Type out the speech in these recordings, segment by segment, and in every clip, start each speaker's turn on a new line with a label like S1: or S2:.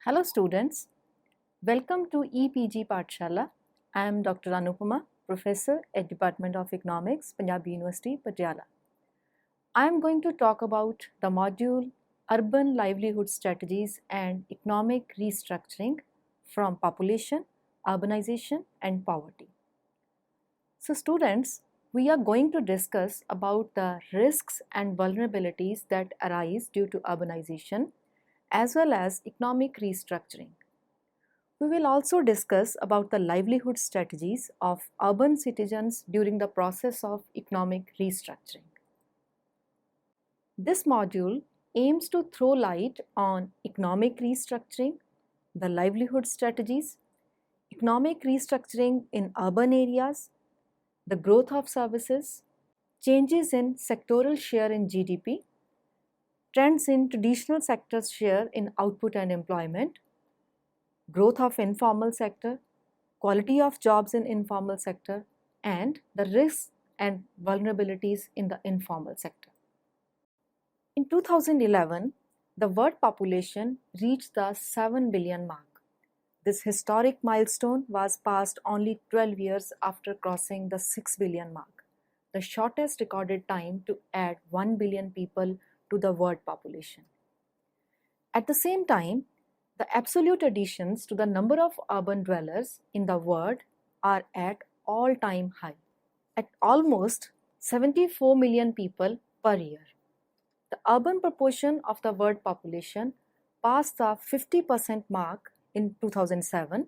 S1: Hello students, welcome to EPG Pathshala. I am Dr. Anupama, Professor at Department of Economics, Punjab University, Patiala. I am going to talk about the module Urban Livelihood Strategies and Economic Restructuring from Population, Urbanization and Poverty. So students, we are going to discuss about the risks and vulnerabilities that arise due to urbanization as well as economic restructuring. We will also discuss about the livelihood strategies of urban citizens during the process of economic restructuring. This module aims to throw light on economic restructuring, the livelihood strategies, economic restructuring in urban areas, the growth of services, changes in sectoral share in GDP, trends in traditional sectors' share in output and employment, growth of informal sector, quality of jobs in informal sector, and the risks and vulnerabilities in the informal sector. In 2011, the world population reached the 7 billion mark. This historic milestone was passed only 12 years after crossing the 6 billion mark, the shortest recorded time to add 1 billion people to the world population. At the same time, the absolute additions to the number of urban dwellers in the world are at all-time high, at almost 74 million people per year. The urban proportion of the world population passed the 50% mark in 2007,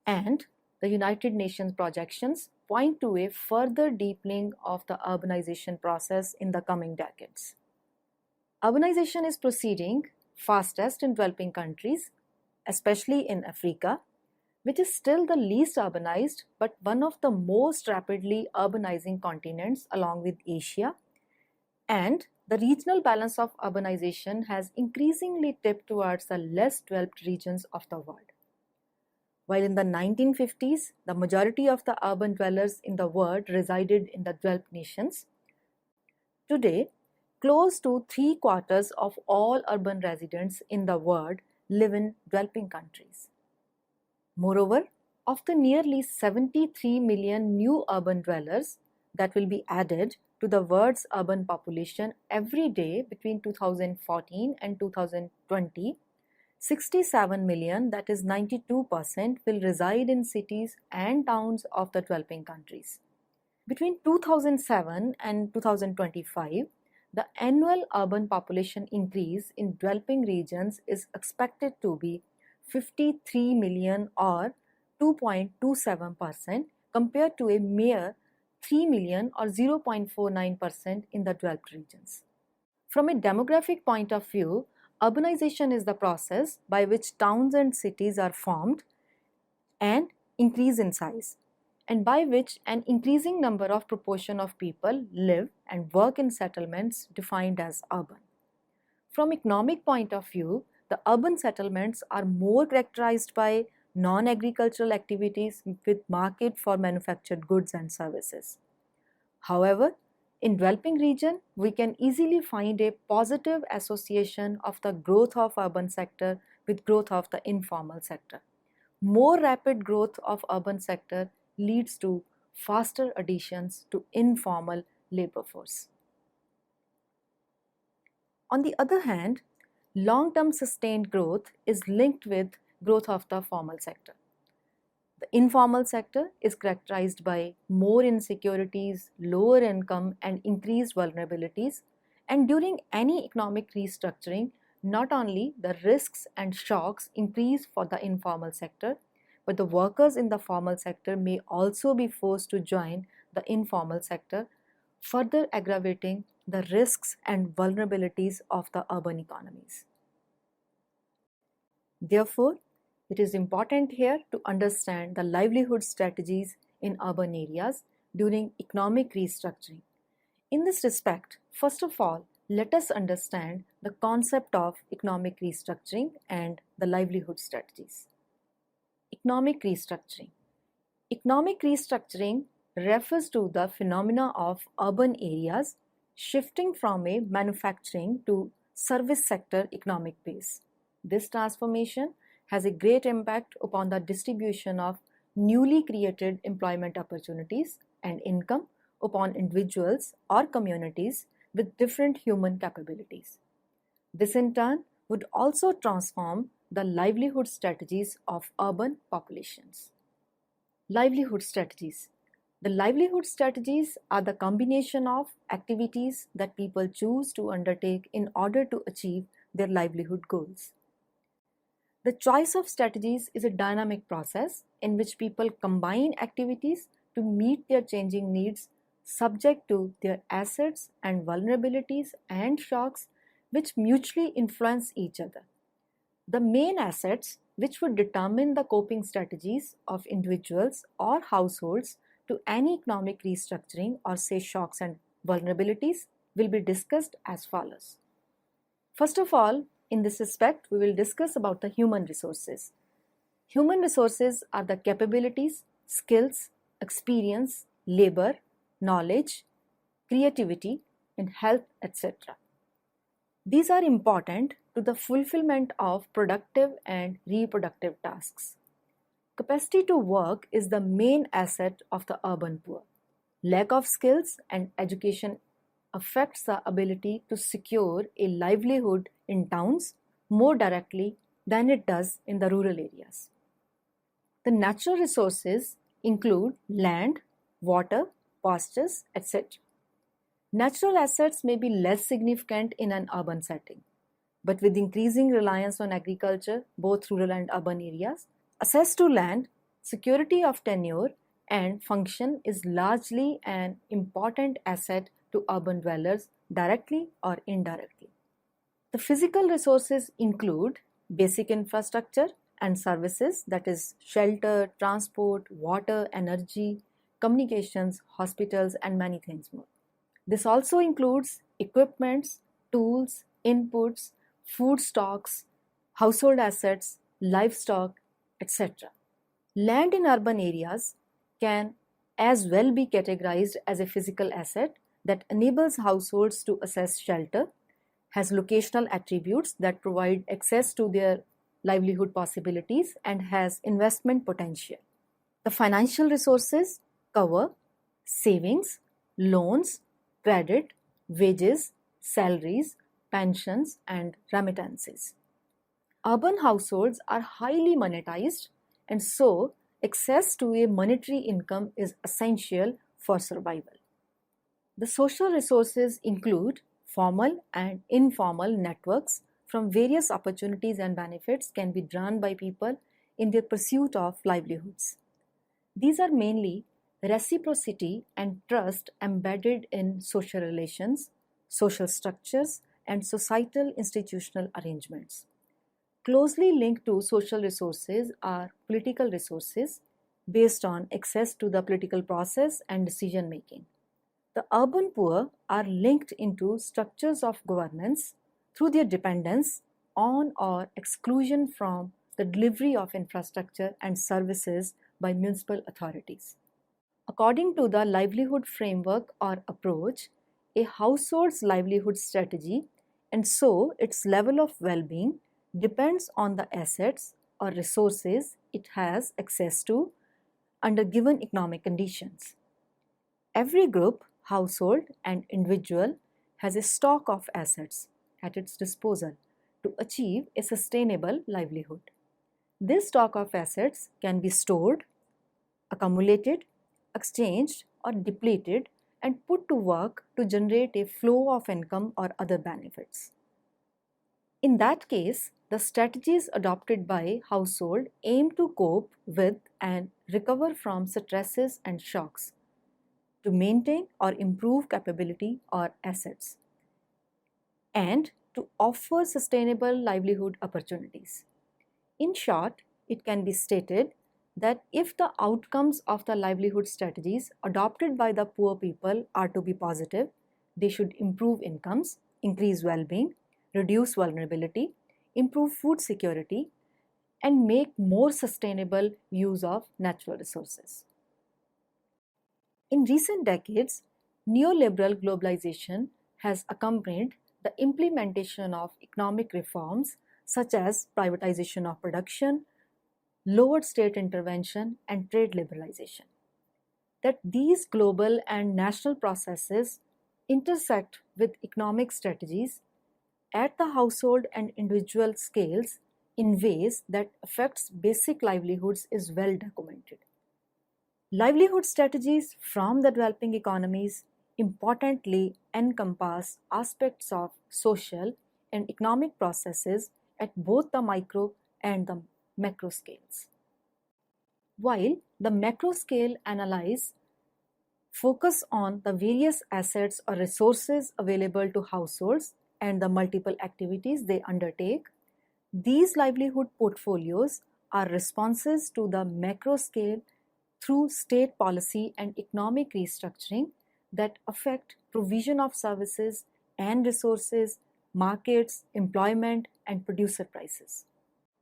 S1: and the United Nations projections point to a further deepening of the urbanization process in the coming decades. Urbanization is proceeding fastest in developing countries, especially in Africa, which is still the least urbanized but one of the most rapidly urbanizing continents along with Asia, and the regional balance of urbanization has increasingly tipped towards the less developed regions of the world. While in the 1950s, the majority of the urban dwellers in the world resided in the developed nations, today, close to 3/4 of all urban residents in the world live in developing countries. Moreover, of the nearly 73 million new urban dwellers that will be added to the world's urban population every day between 2014 and 2020, 67 million, that is 92%, will reside in cities and towns of the developing countries. Between 2007 and 2025, the annual urban population increase in developing regions is expected to be 53 million or 2.27% compared to a mere 3 million or 0.49% in the developed regions. From a demographic point of view, urbanization is the process by which towns and cities are formed and increase in size, and by which an increasing number of proportion of people live and work in settlements defined as urban. From economic point of view, the urban settlements are more characterized by non-agricultural activities with market for manufactured goods and services. However, in developing region, we can easily find a positive association of the growth of urban sector with growth of the informal sector. More rapid growth of urban sector leads to faster additions to informal labor force. On the other hand, long-term sustained growth is linked with growth of the formal sector. The informal sector is characterized by more insecurities, lower income and increased vulnerabilities, and during any economic restructuring, not only the risks and shocks increase for the informal sector, but the workers in the formal sector may also be forced to join the informal sector, further aggravating the risks and vulnerabilities of the urban economies. Therefore, it is important here to understand the livelihood strategies in urban areas during economic restructuring. In this respect, first of all, let us understand the concept of economic restructuring and the livelihood strategies. Economic restructuring. Economic restructuring refers to the phenomena of urban areas shifting from a manufacturing to service sector economic base. This transformation has a great impact upon the distribution of newly created employment opportunities and income upon individuals or communities with different human capabilities. This in turn would also transform the livelihood strategies of urban populations. Livelihood strategies. The livelihood strategies are the combination of activities that people choose to undertake in order to achieve their livelihood goals. The choice of strategies is a dynamic process in which people combine activities to meet their changing needs subject to their assets and vulnerabilities and shocks which mutually influence each other. The main assets which would determine the coping strategies of individuals or households to any economic restructuring or say shocks and vulnerabilities will be discussed as follows. First of all, in this respect, we will discuss about the human resources. Human resources are the capabilities, skills, experience, labor, knowledge, creativity, and health, etc. These are important to the fulfillment of productive and reproductive tasks. Capacity to work is the main asset of the urban poor. Lack of skills and education affects the ability to secure a livelihood in towns more directly than it does in the rural areas. The natural resources include land, water, pastures, etc. Natural assets may be less significant in an urban setting, but with increasing reliance on agriculture, both rural and urban areas, access to land, security of tenure, and function is largely an important asset to urban dwellers directly or indirectly. The physical resources include basic infrastructure and services, that is shelter, transport, water, energy, communications, hospitals, and many things more. This also includes equipments, tools, inputs, food stocks, household assets, livestock, etc. Land in urban areas can as well be categorized as a physical asset that enables households to access shelter, has locational attributes that provide access to their livelihood possibilities, and has investment potential. The financial resources cover savings, loans, credit, wages, salaries, pensions, and remittances. Urban households are highly monetized, and so access to a monetary income is essential for survival. The social resources include formal and informal networks from various opportunities and benefits can be drawn by people in their pursuit of livelihoods. These are mainly reciprocity and trust embedded in social relations, social structures, and societal institutional arrangements. Closely linked to social resources are political resources based on access to the political process and decision making. The urban poor are linked into structures of governance through their dependence on or exclusion from the delivery of infrastructure and services by municipal authorities. According to the livelihood framework or approach, a household's livelihood strategy and so its level of well-being depends on the assets or resources it has access to under given economic conditions. Every group, household, and individual has a stock of assets at its disposal to achieve a sustainable livelihood. This stock of assets can be stored, accumulated, exchanged, or depleted and put to work to generate a flow of income or other benefits. In that case, the strategies adopted by household aim to cope with and recover from stresses and shocks, to maintain or improve capability or assets, and to offer sustainable livelihood opportunities. In short, it can be stated that if the outcomes of the livelihood strategies adopted by the poor people are to be positive, they should improve incomes, increase well-being, reduce vulnerability, improve food security, and make more sustainable use of natural resources. In recent decades, neoliberal globalization has accompanied the implementation of economic reforms such as privatization of production, lowered state intervention, and trade liberalization. That these global and national processes intersect with economic strategies at the household and individual scales in ways that affects basic livelihoods is well documented. Livelihood strategies from the developing economies importantly encompass aspects of social and economic processes at both the micro and the macro scales. While the macro scale analyze focus on the various assets or resources available to households and the multiple activities they undertake, these livelihood portfolios are responses to the macro scale through state policy and economic restructuring that affect provision of services and resources, markets, employment, and producer prices.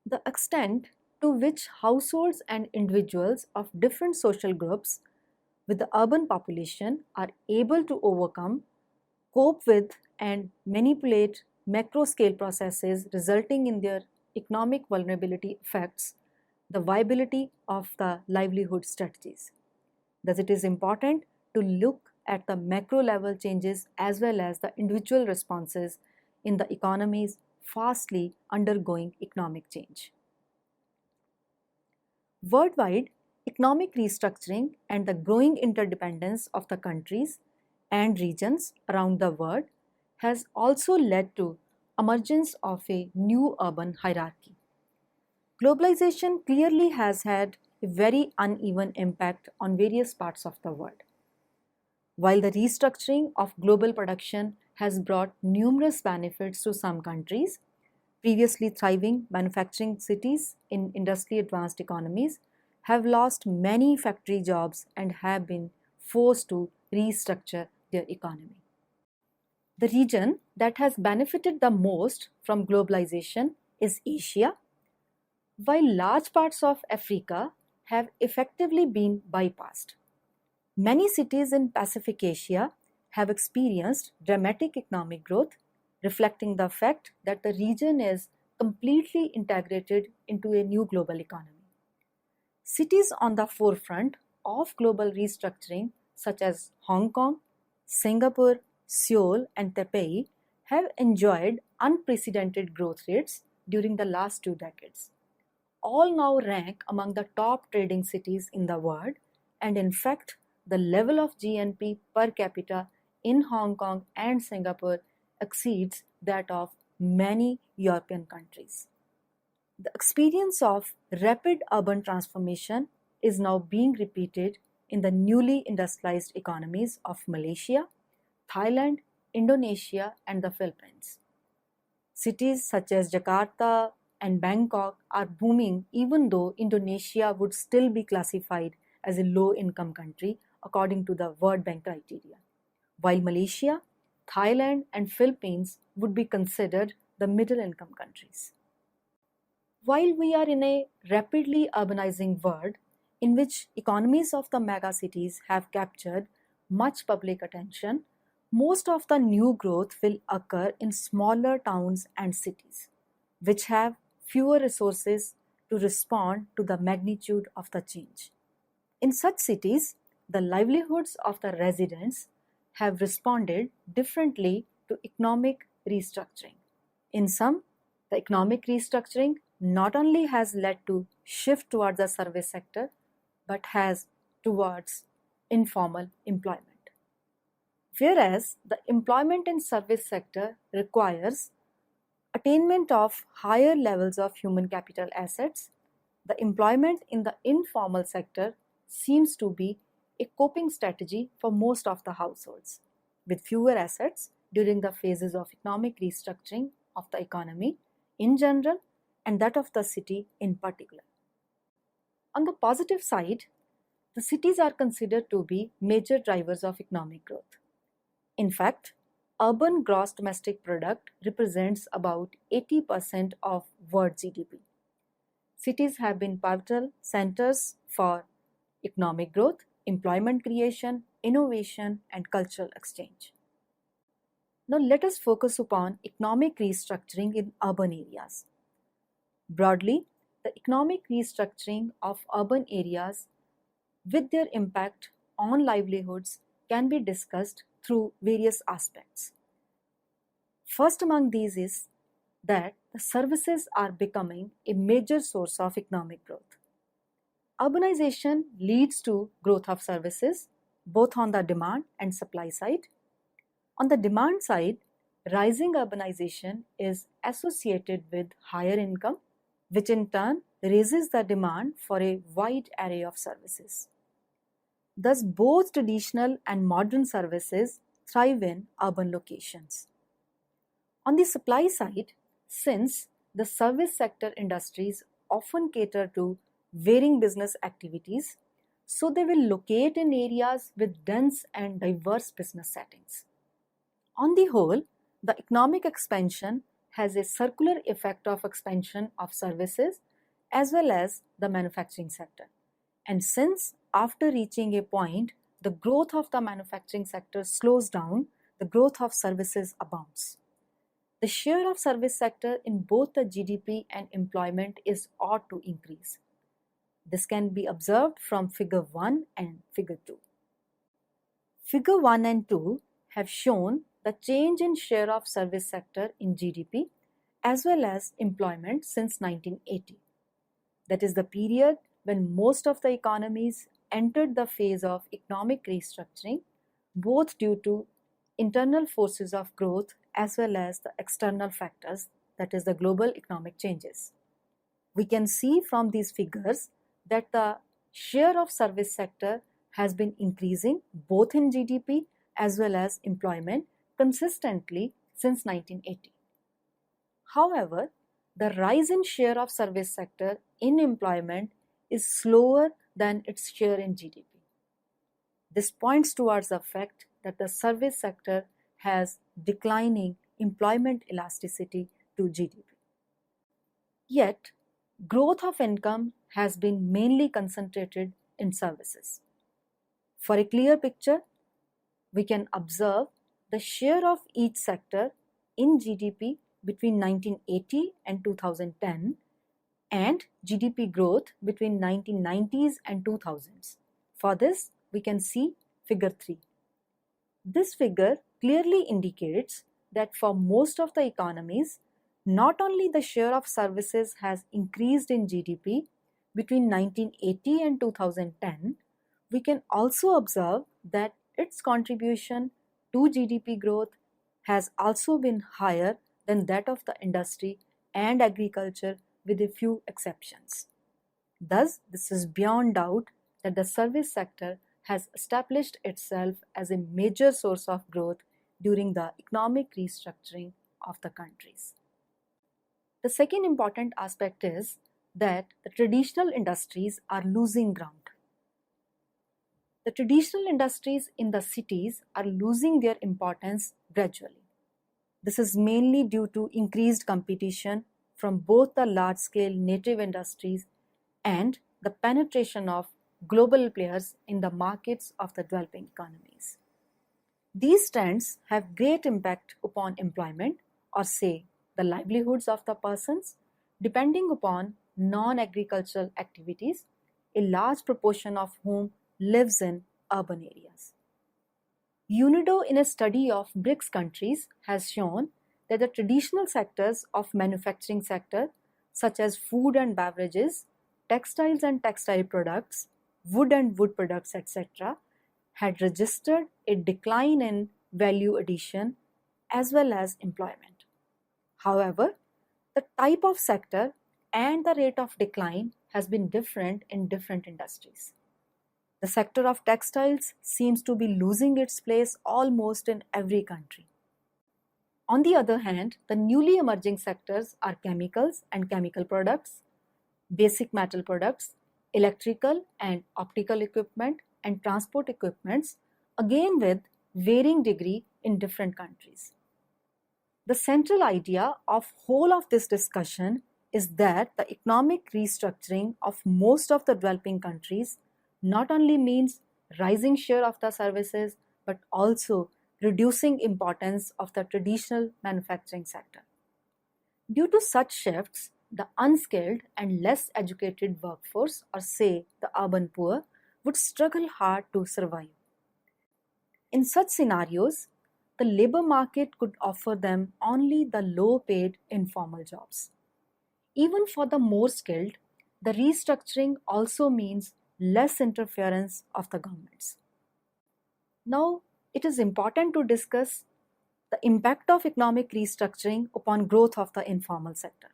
S1: The extent to which households and individuals of different social groups with the urban population are able to overcome, cope with, and manipulate macro scale processes resulting in their economic vulnerability affects the viability of the livelihood strategies. Thus, it is important to look at the macro level changes as well as the individual responses in the economies fastly undergoing economic change. Worldwide, economic restructuring and the growing interdependence of the countries and regions around the world has also led to emergence of a new urban hierarchy. Globalization clearly has had a very uneven impact on various parts of the world. While the restructuring of global production has brought numerous benefits to some countries, previously thriving manufacturing cities in industrially advanced economies have lost many factory jobs and have been forced to restructure their economy. The region that has benefited the most from globalization is Asia, while large parts of Africa have effectively been bypassed. Many cities in Pacific Asia have experienced dramatic economic growth, reflecting the fact that the region is completely integrated into a new global economy. Cities on the forefront of global restructuring, such as Hong Kong, Singapore, Seoul, and Taipei, have enjoyed unprecedented growth rates during the last 2 decades. All now rank among the top trading cities in the world, and in fact, the level of GNP per capita in Hong Kong and Singapore exceeds that of many European countries. The experience of rapid urban transformation is now being repeated in the newly industrialized economies of Malaysia, Thailand, Indonesia, and the Philippines. Cities such as Jakarta and Bangkok are booming even though Indonesia would still be classified as a low-income country according to the World Bank criteria, while Malaysia, Thailand, and Philippines would be considered the middle-income countries. While we are in a rapidly urbanizing world in which economies of the megacities have captured much public attention, most of the new growth will occur in smaller towns and cities, which have fewer resources to respond to the magnitude of the change. In such cities, the livelihoods of the residents have responded differently to economic restructuring. In some, the economic restructuring not only has led to shift towards the service sector, but has towards informal employment. Whereas the employment and service sector requires attainment of higher levels of human capital assets, the employment in the informal sector seems to be a coping strategy for most of the households, with fewer assets during the phases of economic restructuring of the economy in general and that of the city in particular. On the positive side, the cities are considered to be major drivers of economic growth. In fact, urban gross domestic product represents about 80% of world GDP. Cities have been pivotal centers for economic growth, employment creation, innovation, and cultural exchange. Now let us focus upon economic restructuring in urban areas. Broadly, the economic restructuring of urban areas with their impact on livelihoods can be discussed through various aspects. First among these is that the services are becoming a major source of economic growth. Urbanization leads to growth of services both on the demand and supply side. On the demand side, rising urbanization is associated with higher income, which in turn raises the demand for a wide array of services. Thus, both traditional and modern services thrive in urban locations. On the supply side, since the service sector industries often cater to varying business activities, so they will locate in areas with dense and diverse business settings. On the whole, the economic expansion has a circular effect of expansion of services as well as the manufacturing sector. And since after reaching a point, the growth of the manufacturing sector slows down, the growth of services abounds. The share of service sector in both the GDP and employment is ought to increase. This can be observed from figure 1 and figure 2. Figure 1 and 2 have shown the change in share of service sector in GDP as well as employment since 1980. That is the period when most of the economies entered the phase of economic restructuring, both due to internal forces of growth as well as the external factors, that is the global economic changes. We can see from these figures that the share of service sector has been increasing both in GDP as well as employment consistently since 1980. However, the rise in share of service sector in employment is slower than its share in GDP. This points towards the fact that the service sector has declining employment elasticity to GDP. Yet, growth of income has been mainly concentrated in services. For a clear picture, we can observe the share of each sector in GDP between 1980 and 2010 and GDP growth between 1990s and 2000s. For this, we can see figure 3. This figure clearly indicates that for most of the economies, not only the share of services has increased in GDP between 1980 and 2010, we can also observe that its contribution to GDP growth has also been higher than that of the industry and agriculture with a few exceptions. Thus, this is beyond doubt that the service sector has established itself as a major source of growth during the economic restructuring of the countries. The second important aspect is that the traditional industries are losing ground. The traditional industries in the cities are losing their importance gradually. This is mainly due to increased competition from both the large-scale native industries and the penetration of global players in the markets of the developing economies. These trends have great impact upon employment, or say the livelihoods of the persons, depending upon non-agricultural activities, a large proportion of whom lives in urban areas. UNIDO, in a study of BRICS countries, has shown that the traditional sectors of manufacturing sector, such as food and beverages, textiles and textile products, wood and wood products, etc., had registered a decline in value addition as well as employment. However, the type of sector and the rate of decline has been different in different industries. The sector of textiles seems to be losing its place almost in every country. On the other hand, the newly emerging sectors are chemicals and chemical products, basic metal products, electrical and optical equipment, and transport equipments, again with varying degree in different countries. The central idea of whole of this discussion is that the economic restructuring of most of the developing countries not only means rising share of the services but also reducing importance of the traditional manufacturing sector. Due to such shifts, the unskilled and less educated workforce, or say the urban poor, would struggle hard to survive. In such scenarios, the labor market could offer them only the low-paid informal jobs. Even for the more skilled, the restructuring also means less interference of the governments. Now, it is important to discuss the impact of economic restructuring upon growth of the informal sector.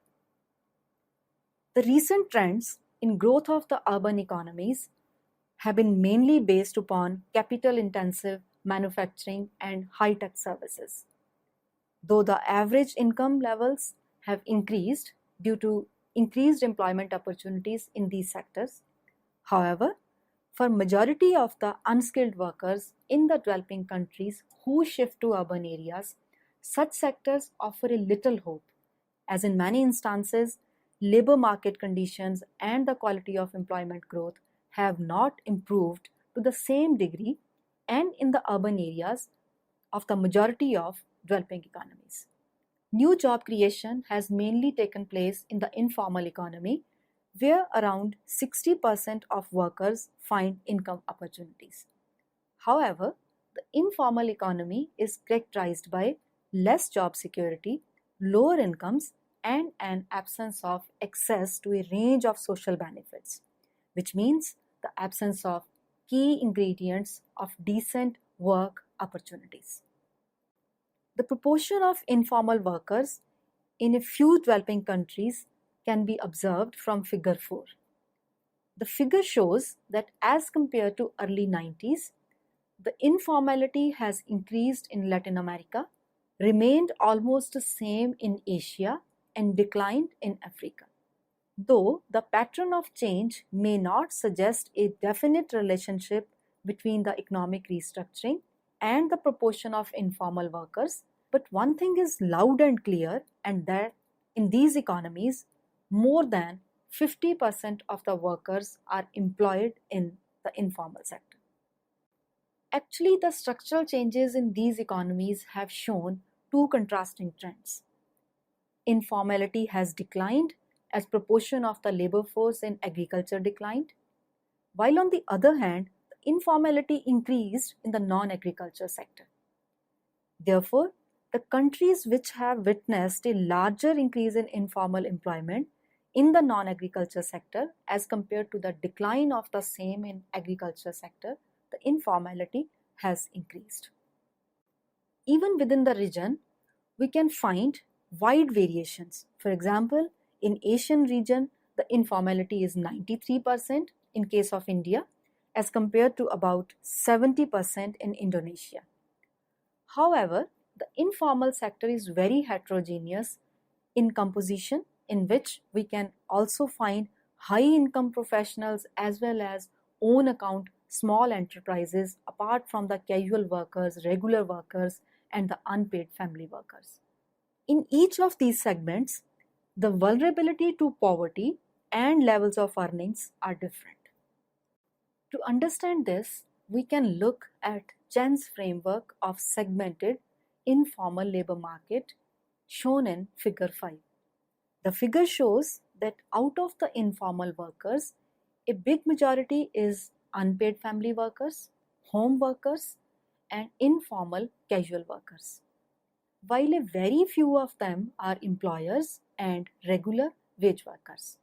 S1: The recent trends in growth of the urban economies have been mainly based upon capital-intensive manufacturing and high-tech services. Though the average income levels have increased due to increased employment opportunities in these sectors, however, for majority of the unskilled workers in the developing countries who shift to urban areas, such sectors offer a little hope, as in many instances, labor market conditions and the quality of employment growth have not improved to the same degree and in the urban areas of the majority of developing economies. New job creation has mainly taken place in the informal economy, where around 60% of workers find income opportunities. However, the informal economy is characterized by less job security, lower incomes, and an absence of access to a range of social benefits, which means the absence of key ingredients of decent work opportunities. The proportion of informal workers in a few developing countries can be observed from figure 4. The figure shows that as compared to early 90s, the informality has increased in Latin America, remained almost the same in Asia, and declined in Africa. Though the pattern of change may not suggest a definite relationship between the economic restructuring and the proportion of informal workers, but one thing is loud and clear, and that in these economies, more than 50% of the workers are employed in the informal sector. Actually, the structural changes in these economies have shown two contrasting trends. Informality has declined as proportion of the labor force in agriculture declined, while on the other hand, the informality increased in the non-agriculture sector. Therefore, the countries which have witnessed a larger increase in informal employment in the non-agriculture sector as compared to the decline of the same in agriculture sector, the informality has increased. Even within the region, we can find wide variations. For example, in Asian region, the informality is 93% in case of India as compared to about 70% in Indonesia. However, the informal sector is very heterogeneous in composition, in which we can also find high income professionals as well as own account small enterprises apart from the casual workers, regular workers, and the unpaid family workers. In each of these segments, the vulnerability to poverty and levels of earnings are different. To understand this, we can look at Chen's framework of segmented informal labor market shown in figure 5. The figure shows that out of the informal workers, a big majority is unpaid family workers, home workers, and informal casual workers, while a very few of them are employers and regular wage workers.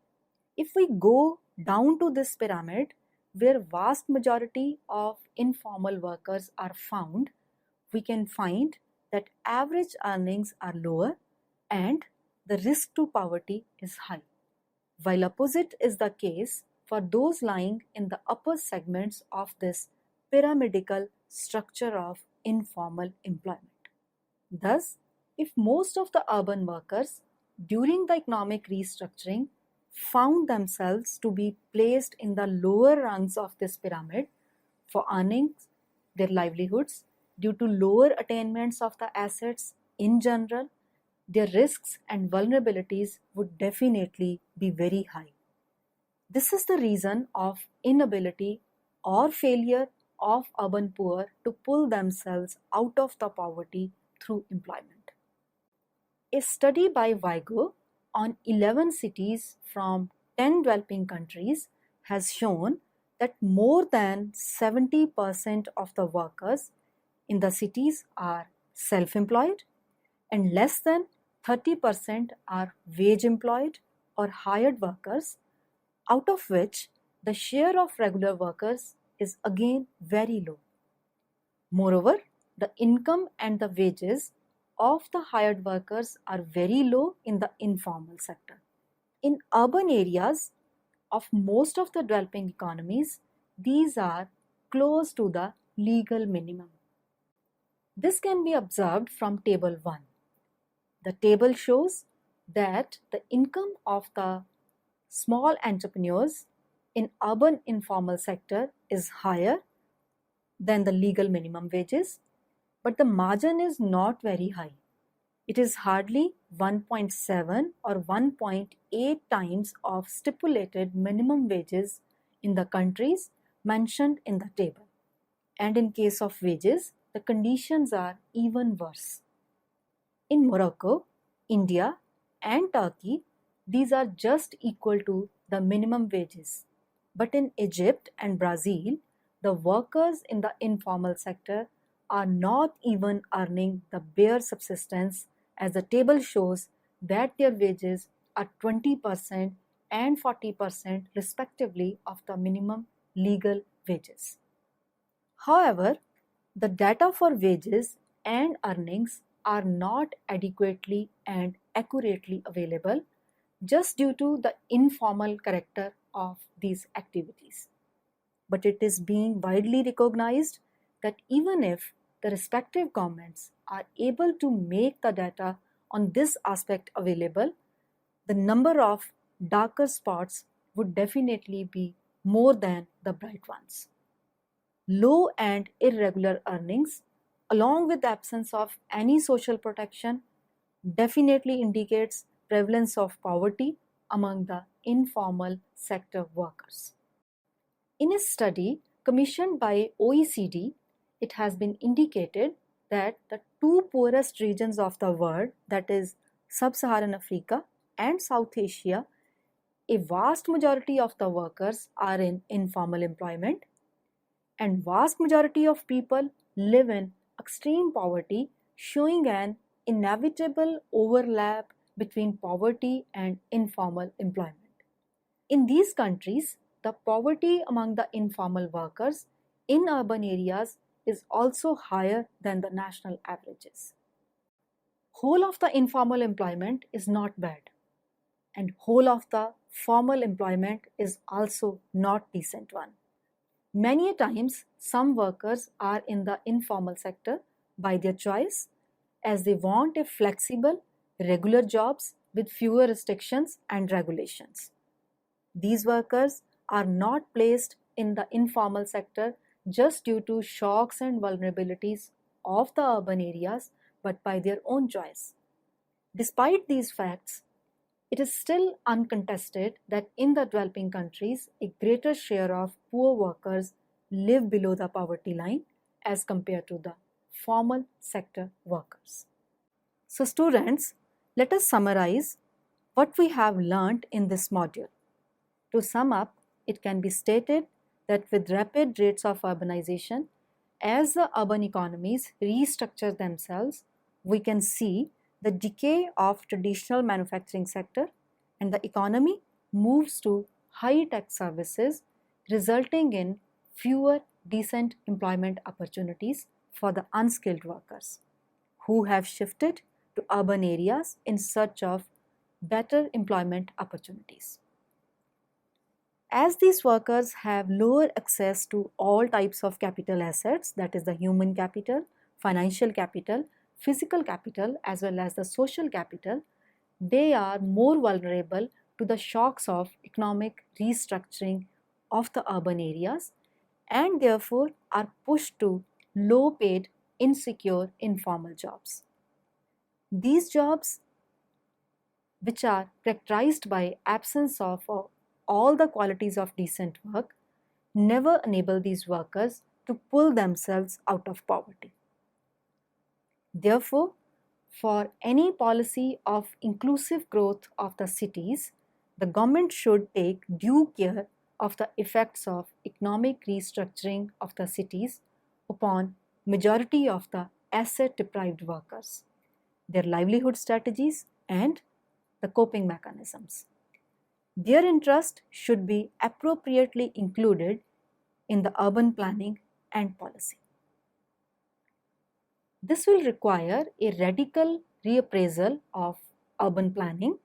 S1: If we go down to this pyramid, where vast majority of informal workers are found, we can find that average earnings are lower and the risk to poverty is high, while opposite is the case for those lying in the upper segments of this pyramidical structure of informal employment. Thus, if most of the urban workers during the economic restructuring found themselves to be placed in the lower rungs of this pyramid for earning their livelihoods due to lower attainments of the assets in general, their risks and vulnerabilities would definitely be very high. This is the reason of inability or failure of urban poor to pull themselves out of the poverty through employment. A study by Vigo on 11 cities from 10 developing countries has shown that more than 70% of the workers in the cities are self-employed and less than 30% are wage employed or hired workers, out of which the share of regular workers is again very low. Moreover, the income and the wages of the hired workers are very low in the informal sector. In urban areas of most of the developing economies, these are close to the legal minimum. This can be observed from Table 1. The table shows that the income of the small entrepreneurs in urban informal sector is higher than the legal minimum wages, but the margin is not very high. It is hardly 1.7 or 1.8 times of stipulated minimum wages in the countries mentioned in the table. And in case of wages, the conditions are even worse. In Morocco, India, and Turkey, these are just equal to the minimum wages. But in Egypt and Brazil, the workers in the informal sector are not even earning the bare subsistence, as the table shows that their wages are 20% and 40% respectively of the minimum legal wages. However, the data for wages and earnings are not adequately and accurately available just due to the informal character of these activities. But it is being widely recognized that even if the respective governments are able to make the data on this aspect available, the number of darker spots would definitely be more than the bright ones. Low and irregular earnings, along with the absence of any social protection, definitely indicates prevalence of poverty among the informal sector workers. In a study commissioned by OECD, it has been indicated that the two poorest regions of the world, that is Sub-Saharan Africa and South Asia, a vast majority of the workers are in informal employment, and vast majority of people live in extreme poverty, showing an inevitable overlap between poverty and informal employment. In these countries, the poverty among the informal workers in urban areas is also higher than the national averages. Whole of the informal employment is not bad, and whole of the formal employment is also not decent one. Many a times, some workers are in the informal sector by their choice, as they want a flexible, regular jobs with fewer restrictions and regulations. These workers are not placed in the informal sector just due to shocks and vulnerabilities of the urban areas, but by their own choice. Despite these facts, it is still uncontested that in the developing countries, a greater share of poor workers live below the poverty line as compared to the formal sector workers. So students, let us summarize what we have learned in this module. To sum up, it can be stated that with rapid rates of urbanization, as the urban economies restructure themselves, we can see the decay of traditional manufacturing sector and the economy moves to high-tech services, resulting in fewer decent employment opportunities for the unskilled workers who have shifted to urban areas in search of better employment opportunities. As these workers have lower access to all types of capital assets, that is the human capital, financial capital, physical capital as well as the social capital, they are more vulnerable to the shocks of economic restructuring of the urban areas and therefore are pushed to low-paid, insecure, informal jobs. These jobs, which are characterized by absence of all the qualities of decent work, never enable these workers to pull themselves out of poverty. Therefore, for any policy of inclusive growth of the cities, the government should take due care of the effects of economic restructuring of the cities upon majority of the asset deprived workers, their livelihood strategies and the coping mechanisms. Their interest should be appropriately included in the urban planning and policy. This will require a radical reappraisal of urban planning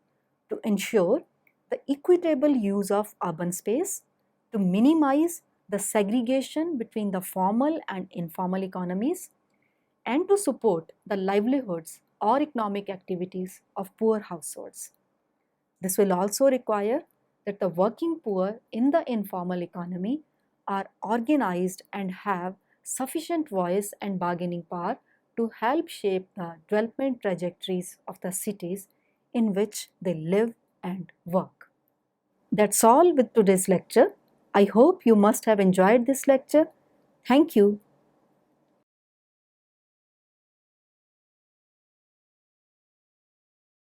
S1: to ensure the equitable use of urban space, to minimize the segregation between the formal and informal economies, and to support the livelihoods or economic activities of poor households. This will also require that the working poor in the informal economy are organized and have sufficient voice and bargaining power to help shape the development trajectories of the cities in which they live and work. That's all with today's lecture. I hope you must have enjoyed this lecture. Thank you.